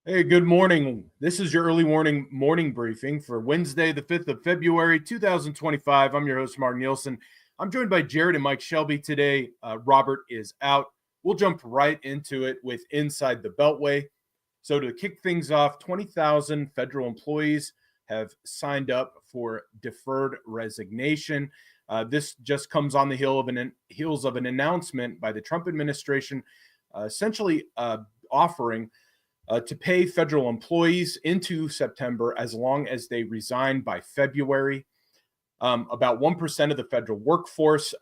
Hey, good morning. This is your early morning briefing for Wednesday, the 5th of February, 2025. I'm your host, Mark Nielsen. I'm joined by Jared and Mike Shelby today. Robert is out. We'll jump right into it with Inside the Beltway. So, to kick things off, 20,000 federal employees have signed up for deferred resignation. This just comes on the heels of an announcement by the Trump administration, essentially offering to pay federal employees into September as long as they resign by February. About 1% of the federal workforce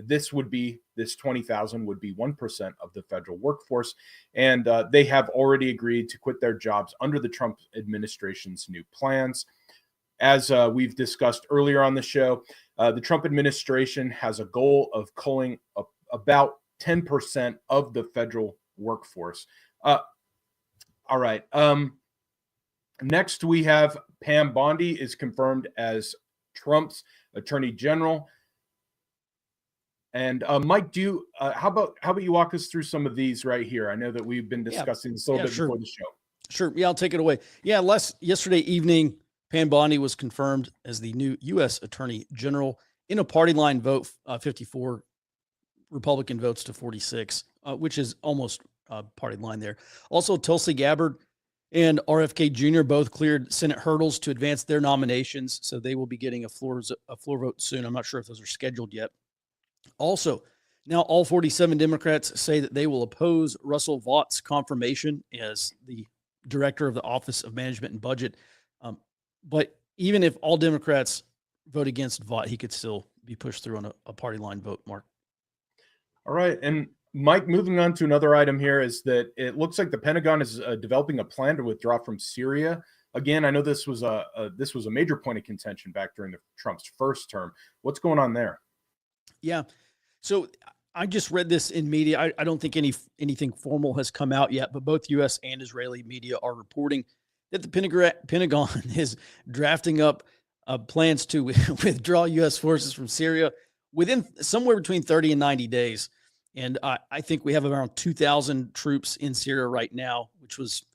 this 20,000 would be 1% of the federal workforce. And they have already agreed to quit their jobs under the Trump administration's new plans. As we've discussed earlier on the show, the Trump administration has a goal of culling about 10% of the federal workforce. All right. Next, we have Pam Bondi is confirmed as Trump's attorney general. And Mike, how about you walk us through some of these right here? I know that we've been discussing this a little bit before the show. Sure. Yeah, I'll take it away. Yeah, yesterday evening, Pam Bondi was confirmed as the new U.S. Attorney General in a party line vote, 54 Republican votes to 46, which is almost party line there. Also, Tulsi Gabbard and RFK Jr. both cleared Senate hurdles to advance their nominations, so they will be getting a floor vote soon. I'm not sure if those are scheduled yet. Also, now all 47 Democrats say that they will oppose Russell Vaught's confirmation as the director of the Office of Management and Budget. But even if all Democrats vote against Vaught, he could still be pushed through on a party line vote, Mark. All right. And Mike, moving on to another item here is that it looks like the Pentagon is developing a plan to withdraw from Syria. Again, I know this was a major point of contention back during Trump's first term. What's going on there? Yeah. So I just read this in media. I don't think anything formal has come out yet, but both U.S. and Israeli media are reporting that the Pentagon is drafting up plans to withdraw U.S. forces from Syria within somewhere between 30 and 90 days. And I think we have around 2,000 troops in Syria right now, which was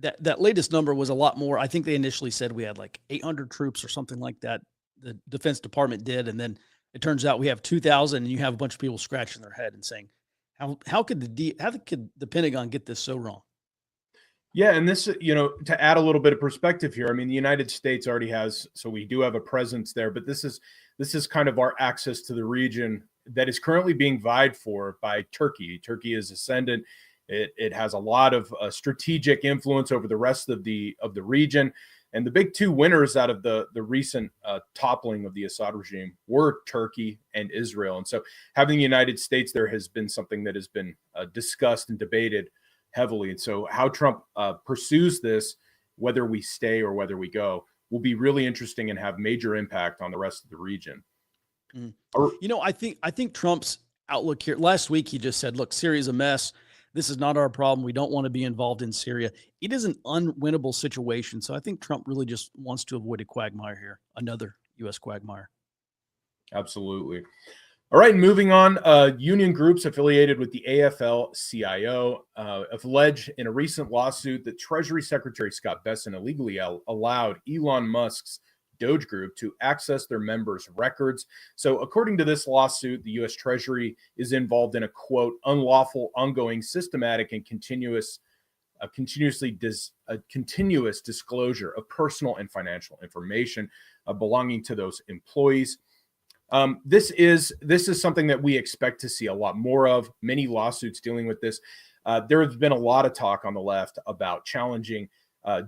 that latest number was a lot more. I think they initially said we had like 800 troops or something like that. The Defense Department did. And then it turns out we have 2,000, and you have a bunch of people scratching their head and saying, how could the Pentagon get this so wrong? Yeah, and this, to add a little bit of perspective here, I mean, the United States already has, so we do have a presence there, but this is kind of our access to the region that is currently being vied for by Turkey. Turkey is ascendant. It has a lot of strategic influence over the rest of the region. And the big two winners out of the recent toppling of the Assad regime were Turkey and Israel. And so having the United States there has been something that has been discussed and debated heavily. And so how Trump pursues this, whether we stay or whether we go, will be really interesting and have major impact on the rest of the region. I think Trump's outlook here last week, he just said, look, Syria's a mess. This is not our problem. We don't want to be involved in Syria. It is an unwinnable situation. So I think Trump really just wants to avoid a quagmire here, another U.S. quagmire. Absolutely. All right, moving on. Union groups affiliated with the AFL-CIO have alleged in a recent lawsuit that Treasury Secretary Scott Bessent illegally allowed Elon Musk's Doge Group to access their members' records. So according to this lawsuit, the U.S. Treasury is involved in a, quote, unlawful, ongoing, systematic, and continuous disclosure of personal and financial information belonging to those employees. This is something that we expect to see a lot more of, many lawsuits dealing with this. There has been a lot of talk on the left about challenging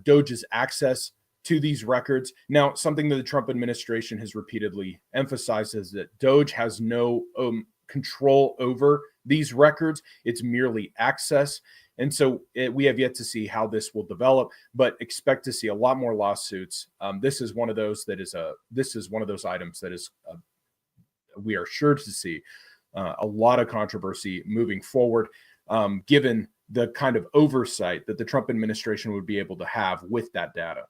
Doge's access to these records. Now, something that the Trump administration has repeatedly emphasized is that Doge has no control over these records. It's merely access. And so we have yet to see how this will develop, but expect to see a lot more lawsuits. This is one of those items that is we are sure to see a lot of controversy moving forward, given the kind of oversight that the Trump administration would be able to have with that data.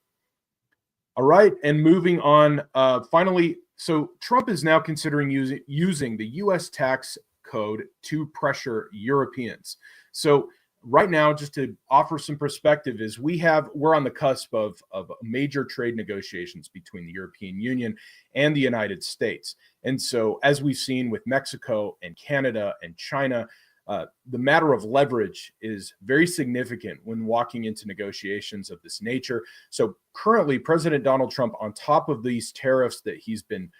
All right, and moving on, finally, so Trump is now considering using the U.S. tax code to pressure Europeans. So right now, just to offer some perspective, is we're on the cusp of major trade negotiations between the European Union and the United States. And so, as we've seen with Mexico and Canada and China, the matter of leverage is very significant when walking into negotiations of this nature. So currently, President Donald Trump, on top of these tariffs that he's been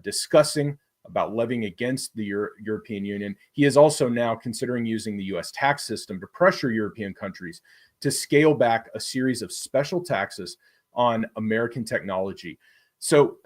discussing about levying against the European Union, he is also now considering using the U.S. tax system to pressure European countries to scale back a series of special taxes on American technology. So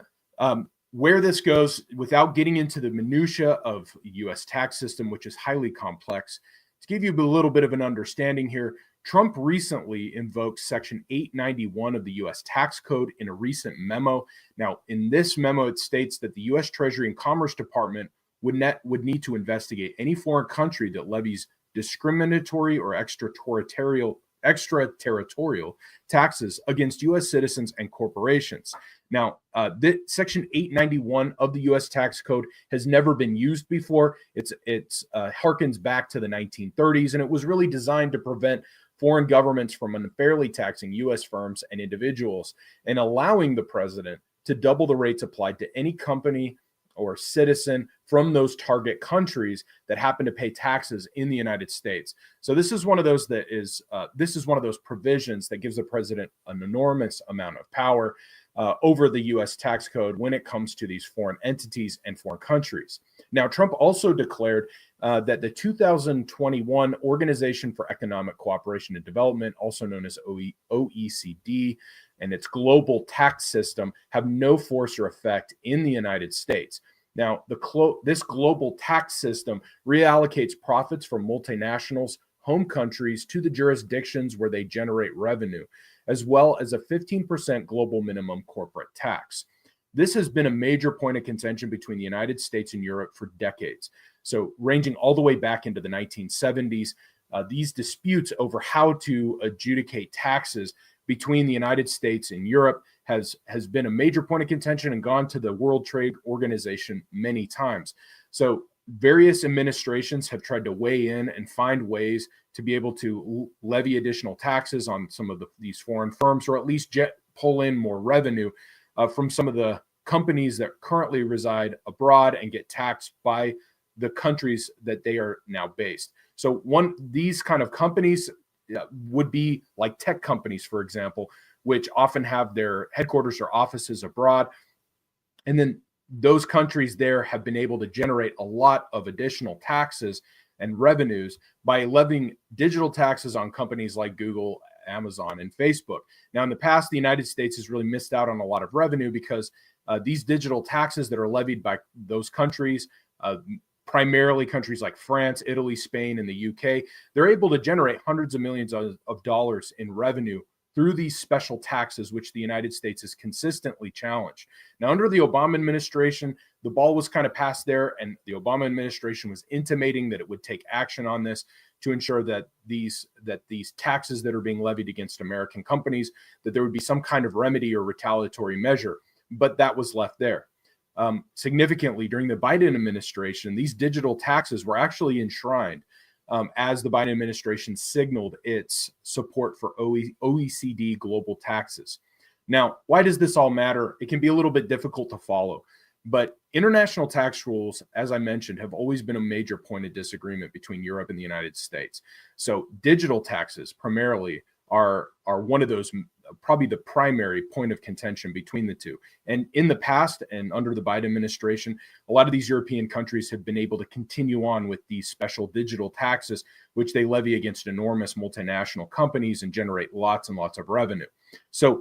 where this goes, without getting into the minutia of the U.S. tax system, which is highly complex, to give you a little bit of an understanding here, Trump recently invoked Section 891 of the U.S. tax code in a recent memo. Now, in this memo, it states that the U.S. Treasury and Commerce Department would need to investigate any foreign country that levies discriminatory or extraterritorial taxes against U.S. citizens and corporations. Now, Section 891 of the U.S. tax code has never been used before. It harkens back to the 1930s, and it was really designed to prevent foreign governments from unfairly taxing U.S. firms and individuals and allowing the president to double the rates applied to any company or citizen from those target countries that happen to pay taxes in the United States. So this is one of those provisions that gives the president an enormous amount of power over the U.S. tax code when it comes to these foreign entities and foreign countries. Now, Trump also declared that the 2021 Organization for Economic Cooperation and Development, also known as OECD, and its global tax system have no force or effect in the United States. Now, this global tax system reallocates profits from multinationals' home countries to the jurisdictions where they generate revenue, as well as a 15% global minimum corporate tax. This has been a major point of contention between the United States and Europe for decades. So ranging all the way back into the 1970s, these disputes over how to adjudicate taxes between the United States and Europe has been a major point of contention and gone to the World Trade Organization many times. So various administrations have tried to weigh in and find ways to be able to levy additional taxes on some of these foreign firms, or at least pull in more revenue from some of the companies that currently reside abroad and get taxed by the countries that they are now based. So these kind of companies would be like tech companies, for example, which often have their headquarters or offices abroad. And then those countries there have been able to generate a lot of additional taxes and revenues by levying digital taxes on companies like Google, Amazon, and Facebook. Now, in the past, the United States has really missed out on a lot of revenue because these digital taxes that are levied by those countries, primarily countries like France, Italy, Spain, and the UK, they're able to generate hundreds of millions of dollars in revenue through these special taxes, which the United States has consistently challenged. Now, under the Obama administration, the ball was kind of passed there, and the Obama administration was intimating that it would take action on this to ensure that these taxes that are being levied against American companies, that there would be some kind of remedy or retaliatory measure, but that was left there. Significantly, during the Biden administration, these digital taxes were actually enshrined as the Biden administration signaled its support for OECD global taxes. Now, why does this all matter? It can be a little bit difficult to follow, but international tax rules, as I mentioned, have always been a major point of disagreement between Europe and the United States. So digital taxes primarily are one of those, probably the primary point of contention between the two. And in the past and under the Biden administration, a lot of these European countries have been able to continue on with these special digital taxes, which they levy against enormous multinational companies and generate lots and lots of revenue. So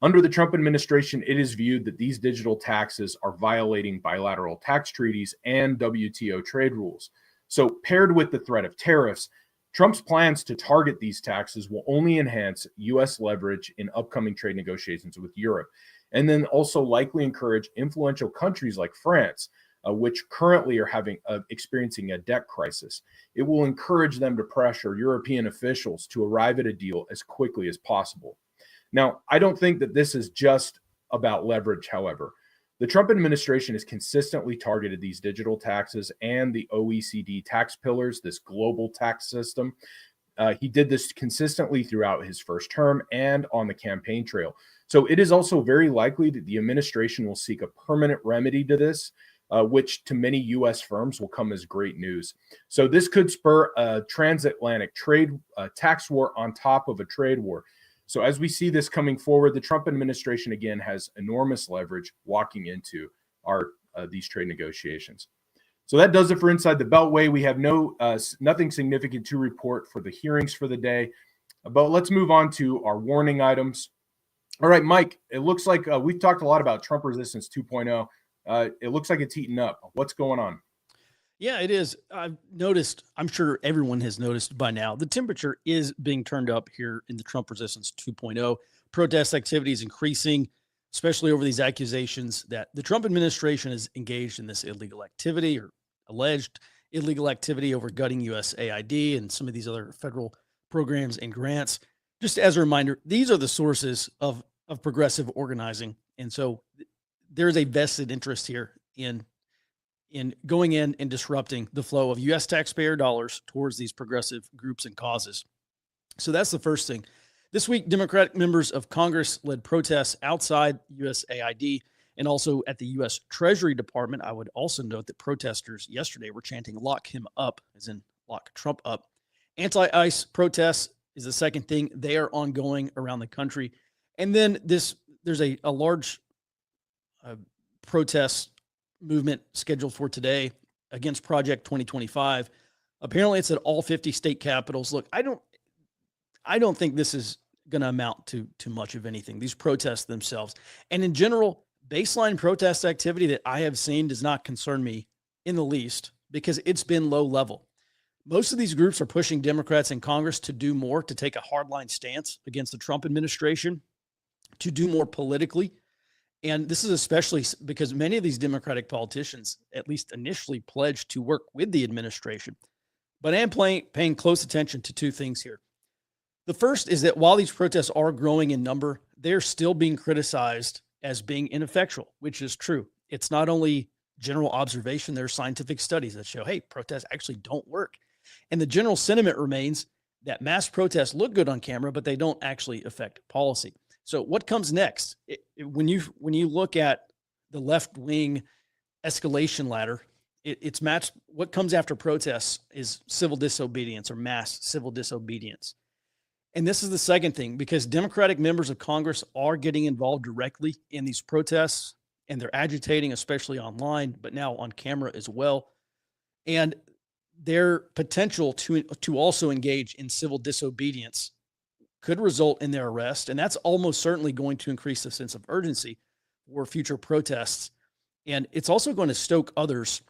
under the Trump administration, it is viewed that these digital taxes are violating bilateral tax treaties and WTO trade rules. So paired with the threat of tariffs, Trump's plans to target these taxes will only enhance U.S. leverage in upcoming trade negotiations with Europe, and then also likely encourage influential countries like France, which currently are experiencing a debt crisis. It will encourage them to pressure European officials to arrive at a deal as quickly as possible. Now, I don't think that this is just about leverage, however. The Trump administration has consistently targeted these digital taxes and the OECD tax pillars, this global tax system, He did this consistently throughout his first term and on the campaign trail. So it is also very likely that the administration will seek a permanent remedy to this, which to many U.S. firms will come as great news. So this could spur a transatlantic trade tax war on top of a trade war. So as we see this coming forward, the Trump administration again has enormous leverage walking into these trade negotiations. So that does it for Inside the Beltway. We have nothing significant to report for the hearings for the day, but let's move on to our warning items. All right, Mike, it looks like we've talked a lot about Trump Resistance 2.0. It looks like it's heating up. What's going on? Yeah, it is. I've noticed, I'm sure everyone has noticed by now, the temperature is being turned up here in the Trump Resistance 2.0. Protest activity is increasing, especially over these accusations that the Trump administration is engaged in this illegal activity or alleged illegal activity over gutting USAID and some of these other federal programs and grants. Just as a reminder, these are the sources of progressive organizing. And so there's a vested interest here in going in and disrupting the flow of U.S. taxpayer dollars towards these progressive groups and causes. So that's the first thing. This week, Democratic members of Congress led protests outside USAID and also at the U.S. Treasury Department. I would also note that protesters yesterday were chanting "Lock him up," as in lock Trump up. Anti-ICE protests is the second thing. They are ongoing around the country. And then there's a large protest movement scheduled for today against Project 2025. Apparently it's at all 50 state capitals. Look, I don't think this is going to amount to much of anything, these protests themselves. And in general, baseline protest activity that I have seen does not concern me in the least because it's been low level. Most of these groups are pushing Democrats in Congress to do more, to take a hardline stance against the Trump administration, to do more politically. And this is especially because many of these Democratic politicians, at least initially, pledged to work with the administration. But I am paying close attention to two things here. The first is that while these protests are growing in number, they're still being criticized as being ineffectual, which is true. It's not only general observation, there are scientific studies that show, hey, protests actually don't work. And the general sentiment remains that mass protests look good on camera, but they don't actually affect policy. So what comes next? When you look at the left-wing escalation ladder, it's matched. What comes after protests is civil disobedience or mass civil disobedience. And this is the second thing, because Democratic members of Congress are getting involved directly in these protests, and they're agitating, especially online, but now on camera as well. And their potential to also engage in civil disobedience could result in their arrest. And that's almost certainly going to increase the sense of urgency for future protests. And it's also going to stoke others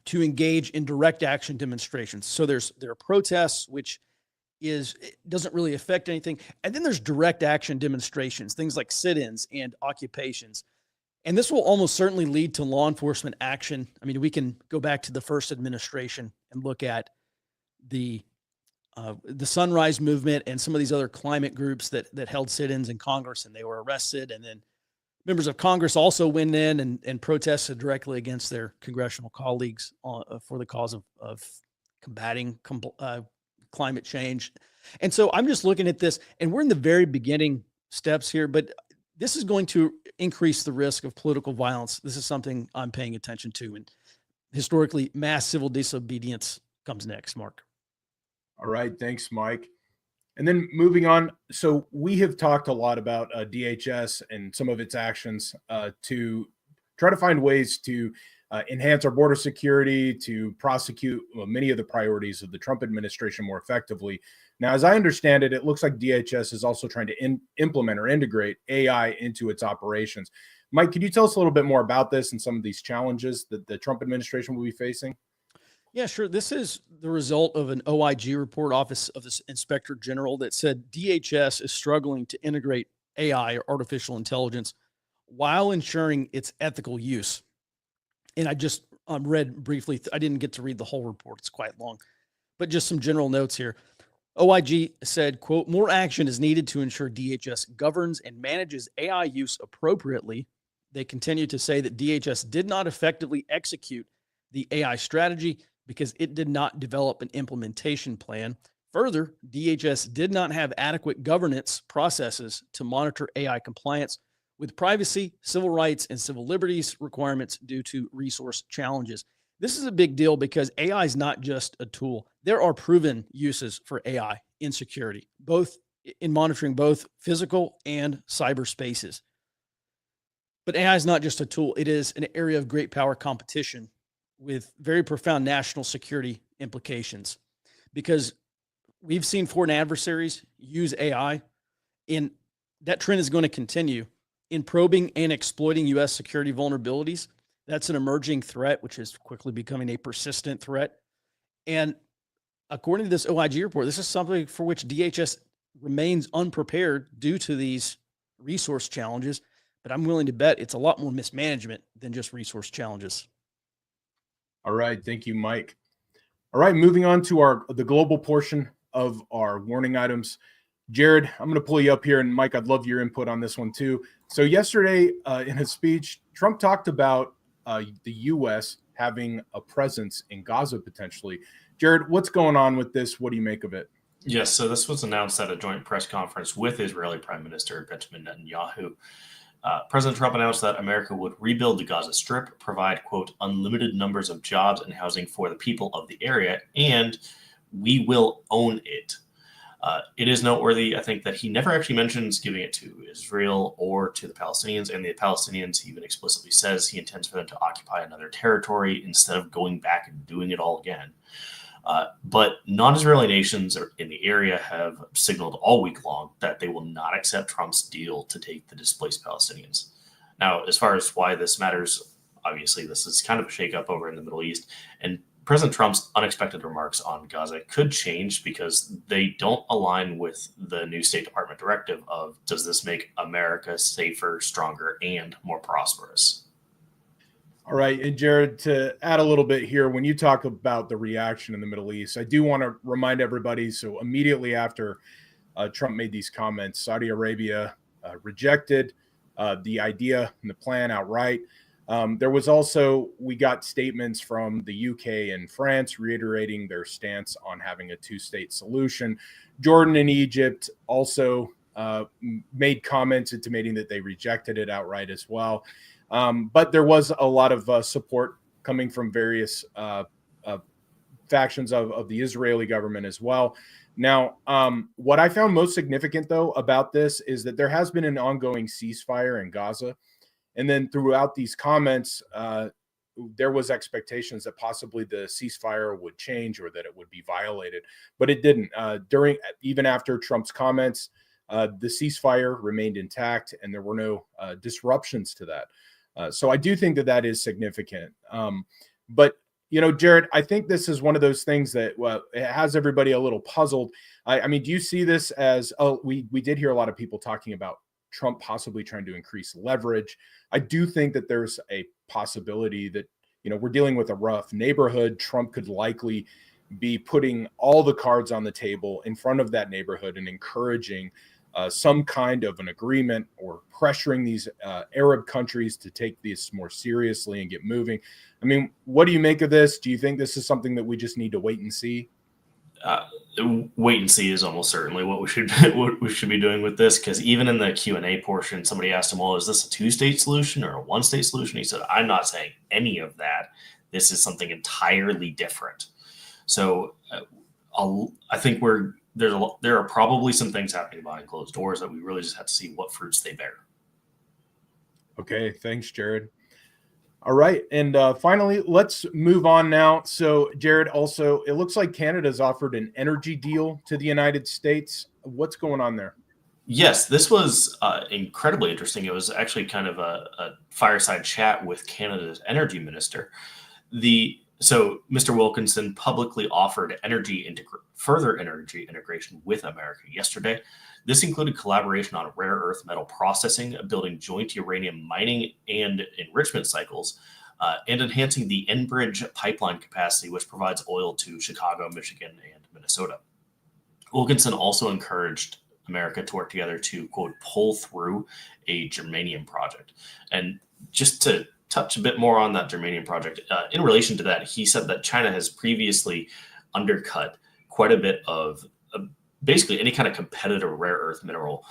to engage in direct action demonstrations. So there are protests, which doesn't really affect anything. And then there's direct action demonstrations, things like sit-ins and occupations. And this will almost certainly lead to law enforcement action. I mean, we can go back to the first administration and look at the Sunrise Movement and some of these other climate groups that held sit-ins in Congress, and they were arrested. And then members of Congress also went in and protested directly against their congressional colleagues for the cause of combating climate change. And so I'm just looking at this, and we're in the very beginning steps here, but this is going to increase the risk of political violence. This is something I'm paying attention to. And historically, mass civil disobedience comes next, Mark. All right. Thanks, Mike. And then moving on. So we have talked a lot about DHS and some of its actions to try to find ways to enhance our border security, to prosecute many of the priorities of the Trump administration more effectively. Now, as I understand it, it looks like DHS is also trying to implement or integrate AI into its operations. Mike, could you tell us a little bit more about this and some of these challenges that the Trump administration will be facing? Yeah, sure. This is the result of an OIG report, Office of the Inspector General, that said DHS is struggling to integrate AI, or artificial intelligence, while ensuring its ethical use. And I just read briefly. I didn't get to read the whole report. It's quite long, but just some general notes here. OIG said, quote, more action is needed to ensure DHS governs and manages AI use appropriately. They continue to say that DHS did not effectively execute the AI strategy because it did not develop an implementation plan Further, DHS did not have adequate governance processes to monitor AI compliance with privacy, civil rights, and civil liberties requirements due to resource challenges. This is a big deal because AI is not just a tool. There are proven uses for AI in security, both in monitoring both physical and cyber spaces. But AI is not just a tool, it is an area of great power competition with very profound national security implications because we've seen foreign adversaries use AI, and that trend is going to continue in probing and exploiting U.S. security vulnerabilities. That's an emerging threat, which is quickly becoming a persistent threat. And according to this OIG report, this is something for which DHS remains unprepared due to these resource challenges. But I'm willing to bet it's a lot more mismanagement than just resource challenges. All right. Thank you, Mike. All right. Moving on to the global portion of our warning items. Jared, I'm going to pull you up here. And Mike, I'd love your input on this one too. So yesterday in his speech, Trump talked about the U.S. having a presence in Gaza potentially. Jared, what's going on with this? What do you make of it? Yes, so this was announced at a joint press conference with Israeli Prime Minister Benjamin Netanyahu. President Trump announced that America would rebuild the Gaza Strip, provide, quote, unlimited numbers of jobs and housing for the people of the area, and we will own it. It is noteworthy, I think, that he never actually mentions giving it to Israel or to the Palestinians, and the Palestinians, he even explicitly says he intends for them to occupy another territory instead of going back and doing it all again. But non-Israeli nations in the area have signaled all week long that they will not accept Trump's deal to take the displaced Palestinians. Now, as far as why this matters, obviously this is kind of a shakeup over in the Middle East, and President Trump's unexpected remarks on Gaza could change because they don't align with the new State Department directive of, does this make America safer, stronger, and more prosperous? All right. And Jared, to add a little bit here, when you talk about the reaction in the Middle East, I do want to remind everybody. So immediately after Trump made these comments, Saudi Arabia rejected the idea and the plan outright. There was also, we got statements from the UK and France reiterating their stance on having a two-state solution. Jordan and Egypt also made comments intimating that they rejected it outright as well. But there was a lot of support coming from various factions of the Israeli government as well. Now, what I found most significant, though, about this is that there has been an ongoing ceasefire in Gaza. And then throughout these comments, there was expectations that possibly the ceasefire would change or that it would be violated, but it didn't. Even after Trump's comments, the ceasefire remained intact and there were no disruptions to that. So I do think that that is significant. But, you know, Jared, I think this is one of those things that, well, it has everybody a little puzzled. I mean, do you see this as, we did hear a lot of people talking about Trump possibly trying to increase leverage. I do think that there's a possibility that, you know, we're dealing with a rough neighborhood. Trump could likely be putting all the cards on the table in front of that neighborhood and encouraging some kind of an agreement or pressuring these Arab countries to take this more seriously and get moving. I mean, what do you make of this? Do you think this is something that we just need to wait and see? Wait and see is almost certainly what we should be doing with this, because even in the Q&A portion, somebody asked him, well, is this a two-state solution or a one-state solution? He said, I'm not saying any of that. This is something entirely different. So I think there are probably some things happening behind closed doors that we really just have to see what fruits they bear. Okay, thanks, Jared. All right. And finally, let's move on now. So, Jared, also, it looks like Canada's offered an energy deal to the United States. What's going on there? Yes, this was incredibly interesting. It was actually kind of a fireside chat with Canada's energy minister. So Mr. Wilkinson publicly offered further energy integration with America yesterday. This included collaboration on rare earth metal processing, building joint uranium mining and enrichment cycles, and enhancing the Enbridge pipeline capacity, which provides oil to Chicago, Michigan, and Minnesota. Wilkinson also encouraged America to work together to, quote, pull through a germanium project. And just to touch a bit more on that germanium project, in relation to that, he said that China has previously undercut quite a bit of basically any kind of competitive rare earth mineral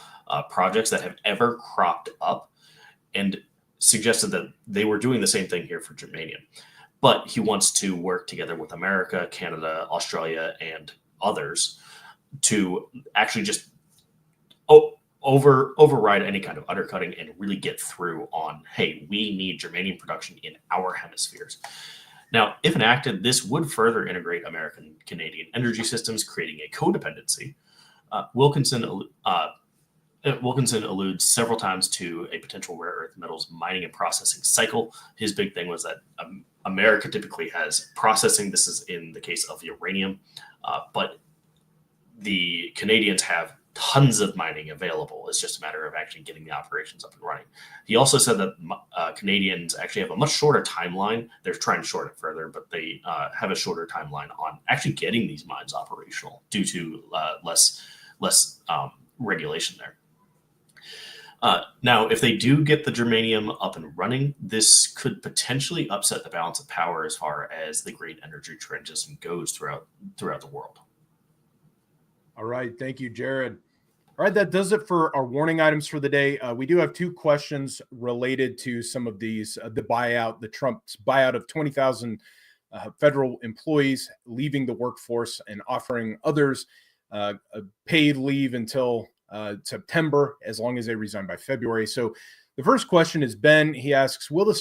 projects that have ever cropped up, and suggested that they were doing the same thing here for germanium. But he wants to work together with America, Canada, Australia, and others to actually just override any kind of undercutting and really get through on, hey, we need germanium production in our hemispheres. Now, if enacted, this would further integrate American Canadian energy systems, creating a codependency. Wilkinson alludes several times to a potential rare earth metals mining and processing cycle. His big thing was that America typically has processing. This is in the case of uranium, but the Canadians have tons of mining available. It's just a matter of actually getting the operations up and running. He also said that Canadians actually have a much shorter timeline. They're trying to shorten it further, but they have a shorter timeline on actually getting these mines operational due to less regulation there. Now, if they do get the germanium up and running, this could potentially upset the balance of power as far as the green energy transition goes throughout the world. All right. Thank you, Jared. All right. That does it for our warning items for the day. We do have two questions related to some of these, the Trump's buyout of 20,000 federal employees leaving the workforce and offering others a paid leave until September, as long as they resign by February. So the first question is Ben. He asks, will the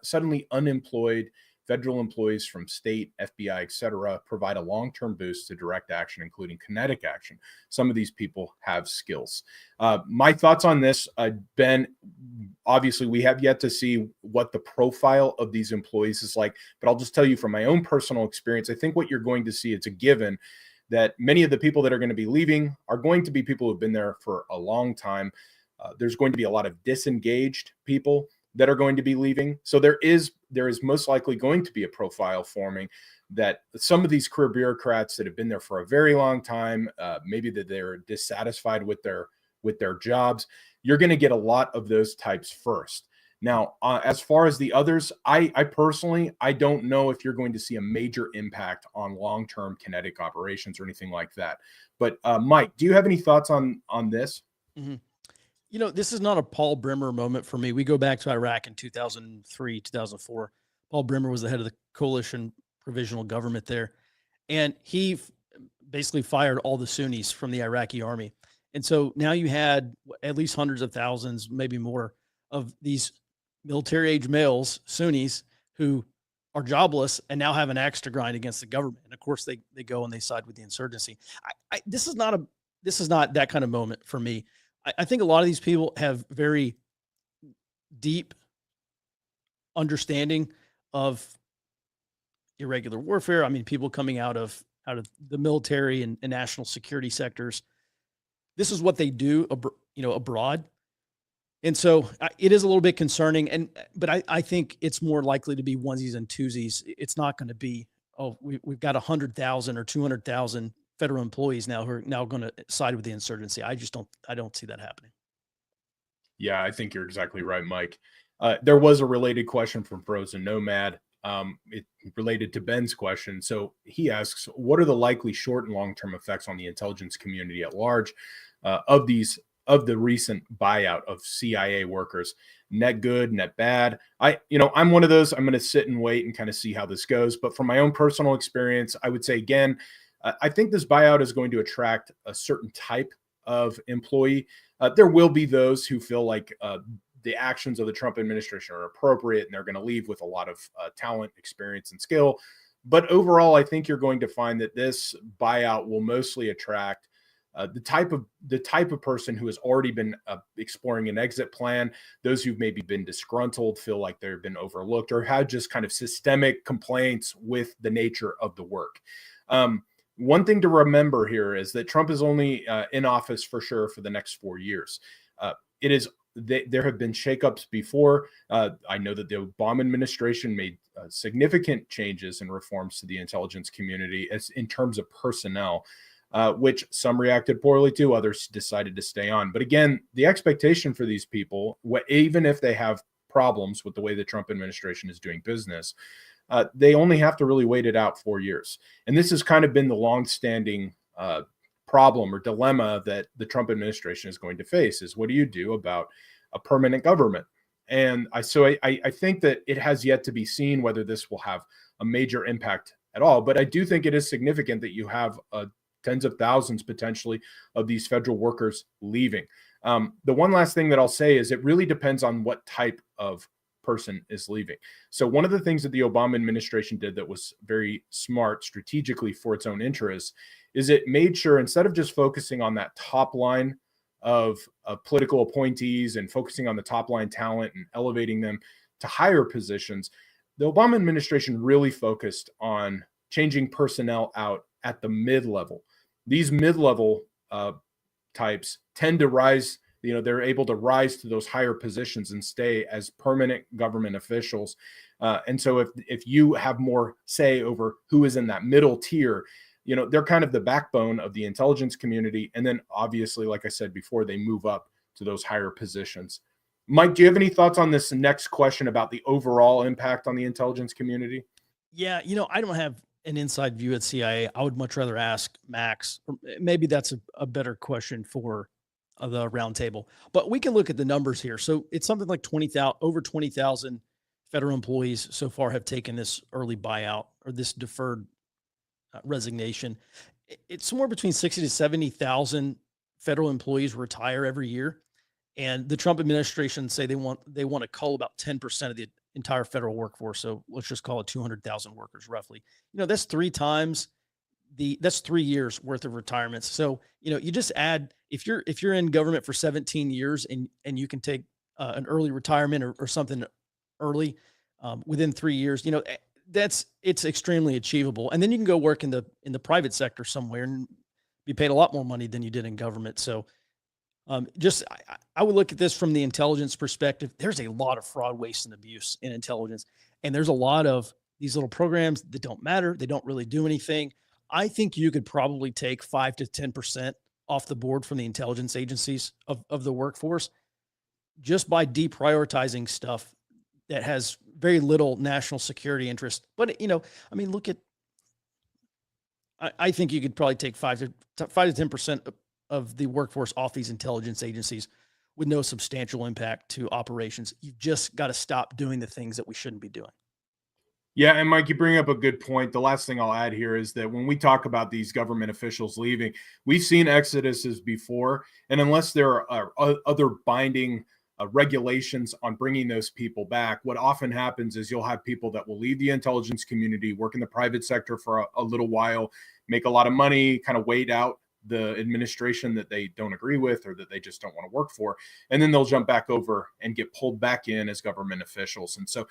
suddenly unemployed federal employees from state, FBI, etc., provide a long-term boost to direct action, including kinetic action? Some of these people have skills. My thoughts on this, Ben, obviously we have yet to see what the profile of these employees is like, but I'll just tell you from my own personal experience, I think what you're going to see, it's a given that many of the people that are going to be leaving are going to be people who've been there for a long time. There's going to be a lot of disengaged people that are going to be leaving. So there is most likely going to be a profile forming that some of these career bureaucrats that have been there for a very long time, maybe that they're dissatisfied with their jobs. You're going to get a lot of those types first. Now, as far as the others, I personally, I don't know if you're going to see a major impact on long-term kinetic operations or anything like that. But Mike, do you have any thoughts on this? Mm-hmm. You know, this is not a Paul Bremer moment for me. We go back to Iraq in 2003, 2004. Paul Bremer was the head of the coalition provisional government there. And he basically fired all the Sunnis from the Iraqi army. And so now you had at least hundreds of thousands, maybe more, of these military-age males, Sunnis, who are jobless and now have an axe to grind against the government. And of course, they go and they side with the insurgency. This is not that kind of moment for me. I think a lot of these people have very deep understanding of irregular warfare. I mean, people coming out of the military and national security sectors. This is what they do, abroad. And so it is a little bit concerning. But I think it's more likely to be onesies and twosies. It's not going to be, we've got 100,000 or 200,000 federal employees now who are now going to side with the insurgency. I don't see that happening. Yeah, I think you're exactly right, Mike. There was a related question from Frozen Nomad. It related to Ben's question. So he asks, what are the likely short and long-term effects on the intelligence community at large of the recent buyout of CIA workers? Net good, net bad. I'm one of those. I'm going to sit and wait and kind of see how this goes. But from my own personal experience, I would say, again, I think this buyout is going to attract a certain type of employee. There will be those who feel like the actions of the Trump administration are appropriate and they're going to leave with a lot of talent, experience, and skill. But overall, I think you're going to find that this buyout will mostly attract the type of person who has already been exploring an exit plan, those who've maybe been disgruntled, feel like they've been overlooked, or had just kind of systemic complaints with the nature of the work. One thing to remember here is that Trump is only in office for sure for the next 4 years. There have been shakeups before. I know that the Obama administration made significant changes and reforms to the intelligence community in terms of personnel, which some reacted poorly to, others decided to stay on. But again, the expectation for these people, even if they have problems with the way the Trump administration is doing business, they only have to really wait it out 4 years. And this has kind of been the longstanding problem or dilemma that the Trump administration is going to face is, what do you do about a permanent government? And I think that it has yet to be seen whether this will have a major impact at all. But I do think it is significant that you have tens of thousands potentially of these federal workers leaving. The one last thing that I'll say is it really depends on what type of person is leaving. So one of the things that the Obama administration did that was very smart strategically for its own interests is it made sure, instead of just focusing on that top line of political appointees and focusing on the top line talent and elevating them to higher positions, the Obama administration really focused on changing personnel out at the mid-level. These mid-level types tend to rise, they're able to rise to those higher positions and stay as permanent government officials. And so if you have more say over who is in that middle tier, they're kind of the backbone of the intelligence community. And then obviously, like I said before, they move up to those higher positions. Mike, do you have any thoughts on this next question about the overall impact on the intelligence community? Yeah, I don't have an inside view at CIA. I would much rather ask Max, or maybe that's a better question for the roundtable. But we can look at the numbers here. So it's something like over 20,000 federal employees so far have taken this early buyout or this deferred resignation. It's somewhere between 60 to 70,000 federal employees retire every year. And the Trump administration say they want to cull about 10% of the entire federal workforce. So let's just call it 200,000 workers roughly. That's 3 times that's 3 years worth of retirements. So, you just add, if you're in government for 17 years and you can take an early retirement or something early within 3 years, it's extremely achievable. And then you can go work in the private sector somewhere and be paid a lot more money than you did in government. So I would look at this from the intelligence perspective. There's a lot of fraud, waste, and abuse in intelligence. And there's a lot of these little programs that don't matter. They don't really do anything. I think you could probably take 5 to 10% off the board from the intelligence agencies of the workforce just by deprioritizing stuff that has very little national security interest. But, look at, I think you could probably take 5 to 10% of the workforce off these intelligence agencies with no substantial impact to operations. You've just got to stop doing the things that we shouldn't be doing. Yeah, and Mike, you bring up a good point. The last thing I'll add here is that when we talk about these government officials leaving, we've seen exoduses before, and unless there are other binding regulations on bringing those people back, what often happens is you'll have people that will leave the intelligence community, work in the private sector for a little while, make a lot of money, kind of wait out the administration that they don't agree with or that they just don't want to work for, and then they'll jump back over and get pulled back in as government officials. And so,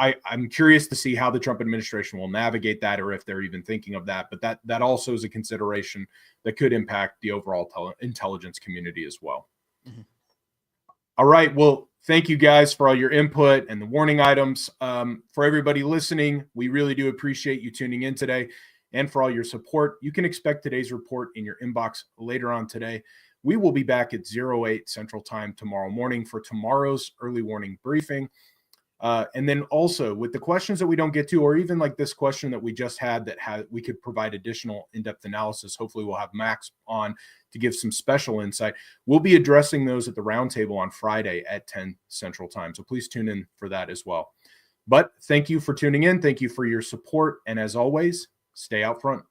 I'm curious to see how the Trump administration will navigate that, or if they're even thinking of that. But that also is a consideration that could impact the overall intelligence community as well. Mm-hmm. All right. Well, thank you guys for all your input and the warning items. For everybody listening, we really do appreciate you tuning in today and for all your support. You can expect today's report in your inbox later on today. We will be back at 08 Central Time tomorrow morning for tomorrow's early warning briefing. And then also with the questions that we don't get to, or even like this question that we just had we could provide additional in-depth analysis. Hopefully we'll have Max on to give some special insight. We'll be addressing those at the roundtable on Friday at 10 Central Time. So please tune in for that as well. But thank you for tuning in. Thank you for your support. And as always, stay out front.